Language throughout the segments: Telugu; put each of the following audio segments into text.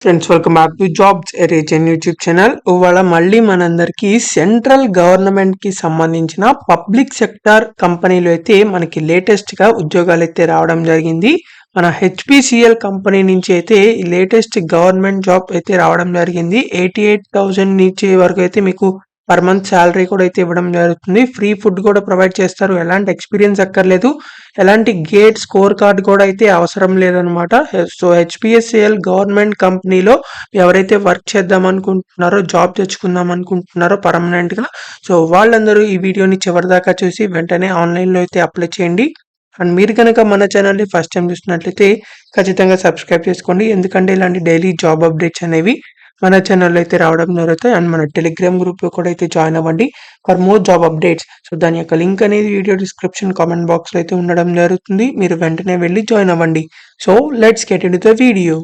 Friends welcome back to jobs reason YouTube channel. ఇవాళ మళ్ళీ మనందరికీ సెంట్రల్ గవర్నమెంట్ కి సంబంధించిన పబ్లిక్ సెక్టార్ కంపెనీలో అయితే మనకి లేటెస్ట్ గా ఉద్యోగాలు అయితే రావడం జరిగింది. మన హెచ్పిసిఎల్ కంపెనీ నుంచి అయితే లేటెస్ట్ గవర్నమెంట్ జాబ్ అయితే రావడం జరిగింది. 88,000 నుంచి వరకు అయితే మీకు పర్ మంత్ శాలరీ కూడా అయితే ఇవ్వడం జరుగుతుంది. ఫ్రీ ఫుడ్ కూడా ప్రొవైడ్ చేస్తారు. ఎలాంటి ఎక్స్పీరియన్స్ అక్కర్లేదు, ఎలాంటి గేట్ స్కోర్ కార్డ్ కూడా అయితే అవసరం లేదనమాట. సో హెచ్పిఎస్సిఎల్ గవర్నమెంట్ కంపెనీలో ఎవరైతే వర్క్ చేద్దాం అనుకుంటున్నారో, జాబ్ తెచ్చుకుందాం అనుకుంటున్నారో పర్మనెంట్ గా, సో వాళ్ళందరూ ఈ వీడియోని చివరిదాకా చూసి వెంటనే ఆన్లైన్ లో అయితే అప్లై చేయండి. అండ్ మీరు కనుక మన ఛానల్ని ఫస్ట్ టైం చూసినట్లయితే ఖచ్చితంగా సబ్స్క్రైబ్ చేసుకోండి, ఎందుకంటే ఇలాంటి డైలీ జాబ్ అప్డేట్స్ అనేవి మన ఛానల్లో అయితే రావడం జరుగుతాయి. అండ్ మన టెలిగ్రామ్ గ్రూప్ లో కూడా అయితే జాయిన్ అవ్వండి for more job updates. So దాని యొక్క లింక్ అనేది వీడియో డిస్క్రిప్షన్ కామెంట్ బాక్స్ లో అయితే ఉండడం జరుగుతుంది. మీరు వెంటనే వెళ్ళి జాయిన్ అవ్వండి. So let's get in to the video.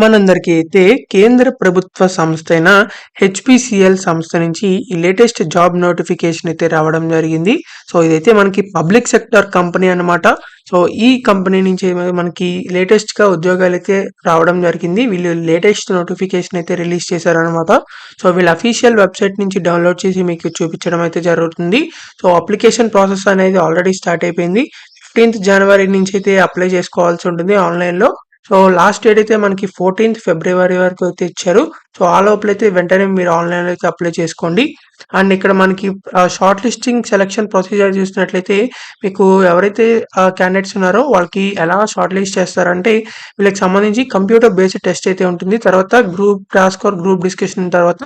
మనందరికీ అయితే కేంద్ర ప్రభుత్వ సంస్థ అయిన హెచ్పిసిఎల్ సంస్థ నుంచి ఈ లేటెస్ట్ జాబ్ నోటిఫికేషన్ అయితే రావడం జరిగింది. సో ఇదైతే మనకి పబ్లిక్ సెక్టర్ కంపెనీ అన్నమాట. సో ఈ కంపెనీ నుంచి మనకి లేటెస్ట్ గా ఉద్యోగాలు అయితే రావడం జరిగింది. వీళ్ళు లేటెస్ట్ నోటిఫికేషన్ అయితే రిలీజ్ చేశారనమాట. సో వీళ్ళ అఫీషియల్ వెబ్సైట్ నుంచి డౌన్లోడ్ చేసి మీకు చూపించడం అయితే జరుగుతుంది. సో అప్లికేషన్ ప్రాసెస్ అనేది ఆల్రెడీ స్టార్ట్ అయిపోయింది. 15th జనవరి నుంచి అయితే అప్లై చేసుకోవాల్సి ఉంటుంది ఆన్లైన్ లో. సో లాస్ట్ డేట్ అయితే మనకి 14th ఫిబ్రవరి వరకు అయితే ఇచ్చారు. సో ఆ లోపల అయితే వెంటనే మీరు ఆన్లైన్ లో అయితే అప్లై చేసుకోండి. అండ్ ఇక్కడ మనకి షార్ట్ లిస్టింగ్ సెలక్షన్ ప్రొసీజర్ చూసినట్లయితే మీకు ఎవరైతే క్యాండిడేట్స్ ఉన్నారో వాళ్ళకి ఎలా షార్ట్ లిస్ట్ చేస్తారంటే, వీళ్ళకి సంబంధించి కంప్యూటర్ బేస్డ్ టెస్ట్ అయితే ఉంటుంది. తర్వాత group task are group discussion తర్వాత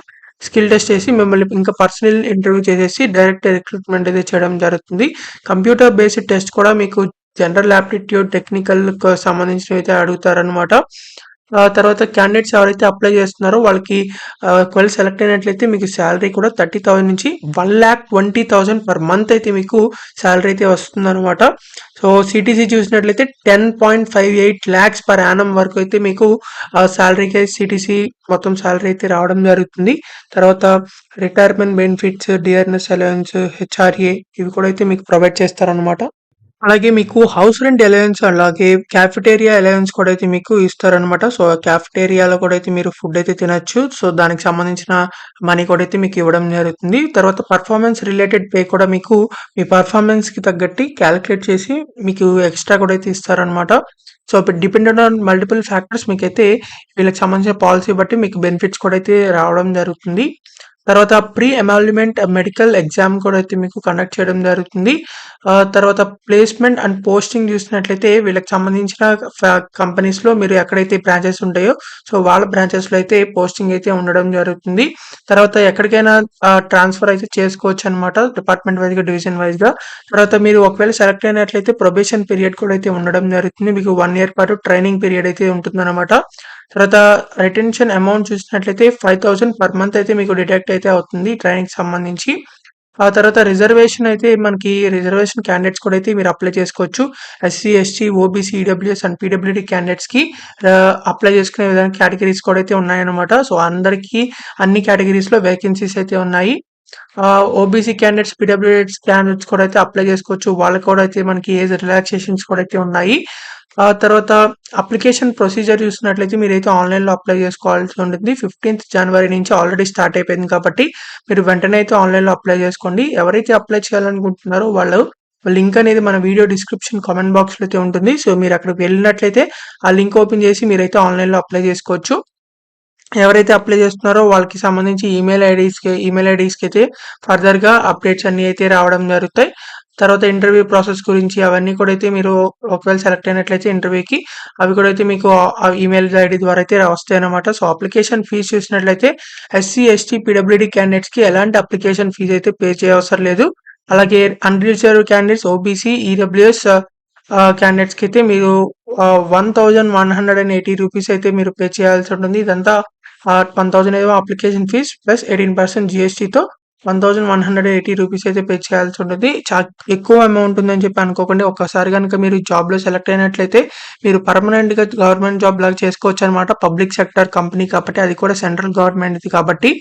స్కిల్ టెస్ట్ చేసి మిమ్మల్ని ఇంకా పర్సనల్ ఇంటర్వ్యూ చేసేసి డైరెక్ట్ రిక్రూట్మెంట్ అయితే చేయడం జరుగుతుంది. కంప్యూటర్ బేస్డ్ టెస్ట్ కూడా మీకు జనరల్ యాప్టిట్యూడ్, టెక్నికల్ సంబంధించినవి అయితే అడుగుతారనమాట. తర్వాత క్యాండిడేట్స్ ఎవరైతే అప్లై చేస్తున్నారో వాళ్ళకి ఒకవేళ సెలెక్ట్ అయినట్లయితే మీకు శాలరీ కూడా 30,000 నుంచి 1,20,000 పర్ మంత్ అయితే మీకు శాలరీ అయితే వస్తుంది అనమాట. సో సిటీసీ చూసినట్లయితే 10.58 lakhs పర్ యానం వరకు అయితే మీకు శాలరీకి సిటీసీ మొత్తం శాలరీ అయితే రావడం జరుగుతుంది. తర్వాత retirement benefits, DRS allowance, HRA ఇవి కూడా అయితే మీకు ప్రొవైడ్ చేస్తారనమాట. అలాగే మీకు హౌస్ రెంట్ అలవెన్స్, అలాగే క్యాఫెటేరియా అలవెన్స్ కూడా అయితే మీకు ఇస్తారనమాట. సో క్యాఫెటేరియాలో కూడా అయితే మీరు ఫుడ్ అయితే తినొచ్చు. సో దానికి సంబంధించిన మనీ కూడా అయితే మీకు ఇవ్వడం జరుగుతుంది. తర్వాత పర్ఫార్మెన్స్ రిలేటెడ్ పే కూడా మీకు మీ పర్ఫార్మెన్స్ కి తగ్గట్టి క్యాలిక్యులేట్ చేసి మీకు ఎక్స్ట్రా కూడా అయితే ఇస్తారనమాట. So dependent on multiple factors మీకైతే వీళ్ళకి సంబంధించిన పాలసీ బట్టి మీకు బెనిఫిట్స్ కూడా అయితే రావడం జరుగుతుంది. తర్వాత ప్రీ ఎమాల్యుమెంట్ మెడికల్ ఎగ్జామ్ కూడా అయితే మీకు కండక్ట్ చేయడం జరుగుతుంది. తర్వాత ప్లేస్మెంట్ అండ్ పోస్టింగ్ చూసినట్లయితే వీళ్ళకి సంబంధించిన కంపెనీస్ లో మీరు ఎక్కడైతే బ్రాంచెస్ ఉంటాయో సో వాళ్ళ బ్రాంచెస్ లో అయితే పోస్టింగ్ అయితే ఉండడం జరుగుతుంది. తర్వాత ఎక్కడికైనా ట్రాన్స్ఫర్ అయితే చేసుకోవచ్చు అనమాట, డిపార్ట్మెంట్ వైజ్ గా, డివిజన్ వైజ్ గా. తర్వాత మీరు ఒకవేళ సెలెక్ట్ అయినట్లయితే ప్రొబేషన్ పీరియడ్ కూడా అయితే ఉండడం జరుగుతుంది. మీకు 1 year పాటు ట్రైనింగ్ పీరియడ్ అయితే ఉంటుంది అనమాట. తర్వాత రిటెన్షన్ అమౌంట్ చూసినట్లయితే 5,000 పర్ మంత్ అయితే మీకు డిడక్ట్ అయితే అవుతుంది ట్రైనింగ్ సంబంధించి. ఆ తర్వాత రిజర్వేషన్ అయితే మనకి రిజర్వేషన్ క్యాండిడేట్స్ కూడా అయితే మీరు అప్లై చేసుకోవచ్చు. SC, ST, OBC, EWS and PWD candidates కి అప్లై చేసుకునే విధంగా కేటగిరీస్ కూడా అయితే ఉన్నాయన్నమాట. సో అందరికీ అన్ని కేటగిరీస్ లో వేకెన్సీస్ అయితే ఉన్నాయి. ఓబీసీ క్యాండిడేట్స్, పీడబ్ల్యూడి క్యాండిడేట్స్ కూడా అయితే అప్లై చేసుకోవచ్చు. వాళ్ళకి కూడా అయితే మనకి ఏజ్ రిలాక్సేషన్స్ కూడా అయితే ఉన్నాయి. ఆ తర్వాత అప్లికేషన్ ప్రొసీజర్ చూసినట్లయితే మీరైతే ఆన్లైన్ లో అప్లై చేసుకోవాల్సి ఉంటుంది. 15th జనవరి నుంచి ఆల్రెడీ స్టార్ట్ అయిపోయింది కాబట్టి మీరు వెంటనే అయితే ఆన్లైన్ లో అప్లై చేసుకోండి. ఎవరైతే అప్లై చేయాలనుకుంటున్నారో వాళ్ళు లింక్ అనేది మన వీడియో డిస్క్రిప్షన్ కామెంట్ బాక్స్ లో అయితే ఉంటుంది. సో మీరు అక్కడికి వెళ్ళినట్లయితే ఆ లింక్ ఓపెన్ చేసి మీరైతే ఆన్లైన్ లో అప్లై చేసుకోవచ్చు. ఎవరైతే అప్లై చేస్తున్నారో వాళ్ళకి సంబంధించి ఈమెయిల్ ఐడీస్కి అయితే ఫర్దర్ గా అప్డేట్స్ అన్ని అయితే రావడం జరుగుతాయి. తర్వాత ఇంటర్వ్యూ ప్రాసెస్ గురించి అవన్నీ కూడా అయితే మీరు ఒకవేళ సెలెక్ట్ అయినట్లయితే ఇంటర్వ్యూకి అవి కూడా అయితే మీకు ఆ ఈమెయిల్ ఐడి ద్వారా అయితే వస్తాయి అనమాట. సో అప్లికేషన్ ఫీజు చూసినట్లయితే ఎస్సీ, ఎస్టీ, పీడబ్ల్యూడి క్యాండిడేట్స్ కి ఎలాంటి అప్లికేషన్ ఫీజు అయితే పే చేయవసరం లేదు. అలాగే unreserved candidates, OBC, EWS candidates కి అయితే మీరు 1,180 రూపీస్ అయితే మీరు పే చేయాల్సి ఉంటుంది. ఇదంతా 1,000 ఏమో అప్లికేషన్ ఫీజ్ ప్లస్ 18% జిఎస్టీతో 1,180 రూపీస్ అయితే పే చేయాల్సి ఉంటుంది. చాలా ఎక్కువ అమౌంట్ ఉందని చెప్పి అనుకోకండి. ఒక్కసారి కనుక మీరు జాబ్ లో సెలెక్ట్ అయినట్లయితే మీరు పర్మనెంట్ గా గవర్నమెంట్ జాబ్ లాగా చేసుకోవచ్చు అనమాట. పబ్లిక్ సెక్టర్ కంపెనీ కాబట్టి, అది కూడా సెంట్రల్ గవర్నమెంట్ కాబట్టి.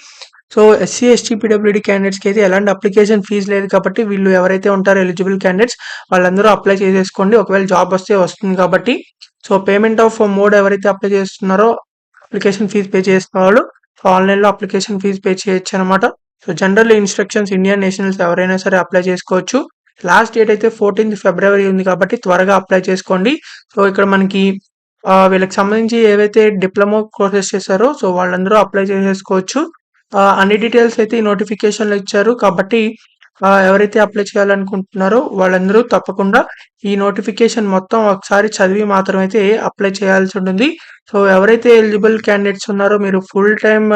సో ఎస్సీ, ఎస్టీ, పీడబ్ల్యూడి క్యాండిడేట్స్ కి అయితే ఎలాంటి అప్లికేషన్ ఫీజు లేదు కాబట్టి వీళ్ళు ఎవరైతే ఉంటారో ఎలిజిబుల్ క్యాండిడేట్స్ వాళ్ళందరూ అప్లై చేసేసుకోండి. ఒకవేళ జాబ్ వస్తే వస్తుంది కాబట్టి. సో పేమెంట్ ఆఫ్ మోడ్ ఎవరైతే అప్లై చేస్తున్నారో అప్లికేషన్ ఫీజ్ పే చేసిన వాళ్ళు ఆన్లైన్లో అప్లికేషన్ ఫీజ్ పే చేయొచ్చు అనమాట. So general instructions Indian nationals ఎవరైనా సరే అప్లై చేసుకోవచ్చు. లాస్ట్ డేట్ అయితే 14th ఫిబ్రవరి ఉంది కాబట్టి త్వరగా అప్లై చేసుకోండి. సో ఇక్కడ మనకి వీళ్ళకి సంబంధించి ఏవైతే డిప్లొమా కోర్సెస్ చేశారో సో వాళ్ళందరూ అప్లై చేసేసుకోవచ్చు. అన్ని డీటెయిల్స్ అయితే ఈ నోటిఫికేషన్లో ఇచ్చారు కాబట్టి ఎవరైతే అప్లై చేయాలనుకుంటున్నారో వాళ్ళందరూ తప్పకుండా ఈ నోటిఫికేషన్ మొత్తం ఒకసారి చదివి మాత్రమైతే అప్లై చేయాల్సి ఉంటుంది. సో ఎవరైతే ఎలిజిబుల్ క్యాండిడేట్స్ ఉన్నారో మీరు ఫుల్ టైమ్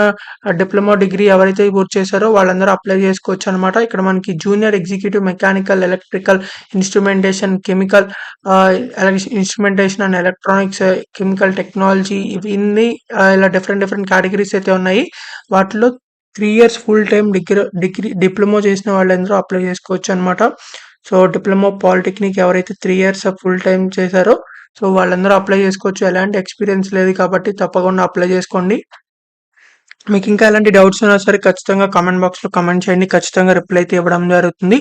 డిప్లొమా డిగ్రీ ఎవరైతే పూర్తి చేశారో వాళ్ళందరూ అప్లై చేసుకోవచ్చు అనమాట. ఇక్కడ మనకి junior executive mechanical, electrical, instrumentation, chemical, instrumentation and electronics, chemical technology ఇవన్నీ ఇలా డిఫరెంట్ కేటగిరీస్ అయితే ఉన్నాయి. వాటిలో 3 ఇయర్స్ ఫుల్ టైమ్ డిప్లొమా చేసిన వాళ్ళందరూ అప్లై చేసుకోవచ్చు అనమాట. సో డిప్లొమా పాలిటెక్నిక్ ఎవరైతే 3 ఇయర్స్ ఫుల్ టైమ్ చేశారో సో వాళ్ళందరూ అప్లై చేసుకోవచ్చు. ఎలాంటి ఎక్స్పీరియన్స్ లేదు కాబట్టి తప్పకుండా అప్లై చేసుకోండి. మీకు ఇంకా ఎలాంటి డౌట్స్ ఉన్నా సరే ఖచ్చితంగా కామెంట్ బాక్స్లో కామెంట్ చేయండి. ఖచ్చితంగా రిప్లై అయితే ఇవ్వడం జరుగుతుంది.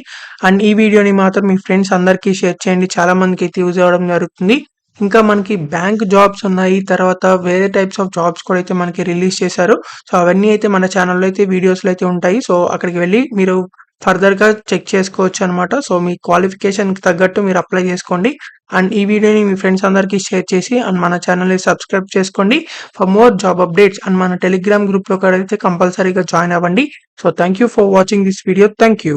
అండ్ ఈ వీడియోని మాత్రం మీ ఫ్రెండ్స్ అందరికీ షేర్ చేయండి. చాలా మందికి అయితే యూజ్ అవ్వడం జరుగుతుంది. ఇంకా మనకి బ్యాంక్ జాబ్స్ ఉన్నాయి. తర్వాత వేరే టైప్స్ ఆఫ్ జాబ్స్ కూడా అయితే మనకి రిలీజ్ చేశారు. సో అవన్నీ అయితే మన ఛానల్లో అయితే వీడియోస్లో అయితే ఉంటాయి. సో అక్కడికి వెళ్ళి మీరు ఫర్దర్గా చెక్ చేసుకోవచ్చు అనమాట. సో మీ క్వాలిఫికేషన్కి తగ్గట్టు మీరు అప్లై చేసుకోండి. అండ్ ఈ వీడియోని మీ ఫ్రెండ్స్ అందరికీ షేర్ చేసి అండ్ మన ఛానల్ని సబ్స్క్రైబ్ చేసుకోండి for more job updates. And మన టెలిగ్రామ్ గ్రూప్లో కూడా అయితే కంపల్సరీగా జాయిన్ అవ్వండి. So thank you for watching this video. Thank you.